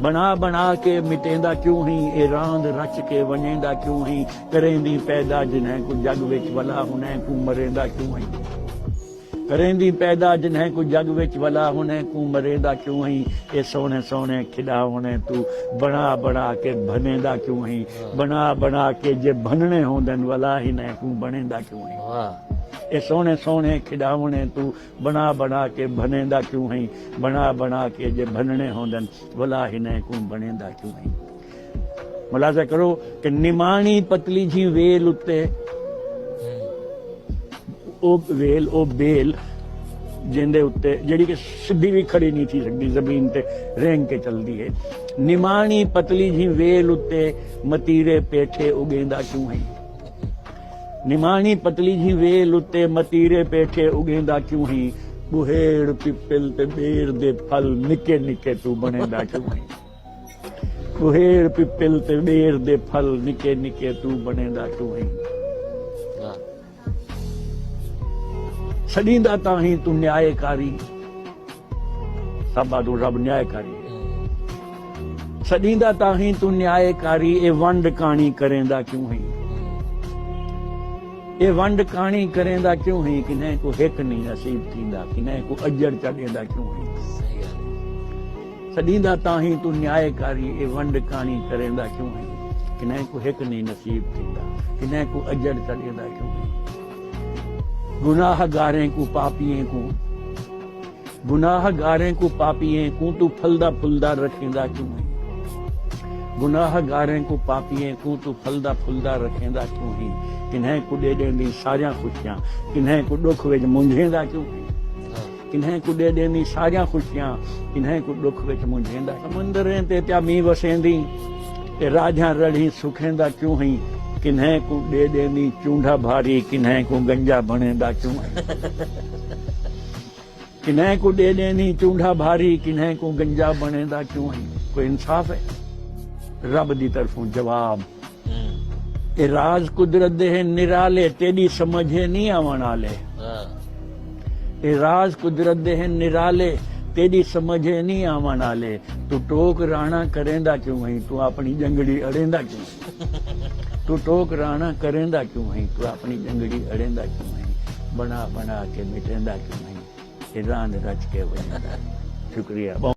बना बना के मिटेंदा क्यों ही ए रांद रच के वनेंदा क्यों ही करेंदी पैदा जिन्हें को जग विच वला हुने को मरेंदा क्यों ही करेंदी पैदा जिन्हें को जग विच वला हुने को मरेंदा क्यों ही ए सोने सोने खिड़ा होने तू बना बना के बनेंदा क्यों ही बना बना के जे बनने होंदन वला ही ने को बनेंदा क्यों ही ए सोने सोने खिड़ावने तू बना बना के बनेंदा क्यों है बना बना के जे बनने होंदन वला हिने को बनेंदा क्यों है मुलाजा करो कि निमाणी पतली जी वेल उत्ते ओ वेल ओ बेल जिंदे उत्ते जेड़ी कि सीधी भी खड़ी नहीं थी सकती जमीन ते रेंग के चलती है निमाणी पतली जी वेल उत्ते मतीरे पेठे उगेंदा क्यों है निमाणी पतली जी वेल उत्ते मतीरे पेठे उगेंदा क्यों ही बुहेड़ पिपल ते बेर दे फल निके निके तू बनेंदा क्यों ही बुहेड़ पिपल ते बेर दे फल निके निके तू बनेंदा क्यों ही सदींदा ताही तू न्यायकारी सबादो रब न्यायकारी सदींदा ताही तू न्यायकारी ए वंड काणी करेंदा क्यों ही ये वंड कहानी करेंदा क्यों ही किन्हें को हिक नहीं नसीब थींदा किन्हें को अजड़ चढ़ेंदा क्यों ही सदींदा ताही तू न्यायकारी ये वंड कहानी करेंदा क्यों ही किन्हें को हिक नहीं नसीब थींदा किन्हें को अजड़ चढ़ेंदा क्यों ही गुनाहगारें को पापिये को गुनाहगारें को पापिये को तू फलदा फुलदा रखेंदा क्यों ही गुनाहगारें को पापिये को तू फलदा फुलदा रखेंदा क्यों ही किन्हें को दे देंदी सारियां खुशियां किन्हें को दुख विच मुंझेंदा क्यों किन्हें को दे देंदी सारियां खुशियां किन्हें को दुख विच मुंझेंदा समुंदरें ते प्या मींह वसेंदी ते राजां रड़ी सुखेंदा क्यों ही किन्हें को दे देंदी चूंडा भारी किन्हें को गंजा बनेंदा क्यों किन्हें को दे देंदी चूंडा भारी किन्हें को गंजा बनेंदा क्यों है कोई इंसाफ है रब दी तरफों जवाब ए राज कुदरत दे निराले तेरी समझे नहीं आवन आले ए राज कुदरत दे निराले तेरी समझे नहीं आवन आले तू टोक राणा करेंदा क्यों है तू अपनी जंगड़ी अड़ेंदा क्यों तू टोक राणा करेंदा क्यों है तू अपनी जंगड़ी अड़ेंदा क्यों है बना बना के मिटेंदा क्यों है ए रान रच के वनेंदा शुक्रिया।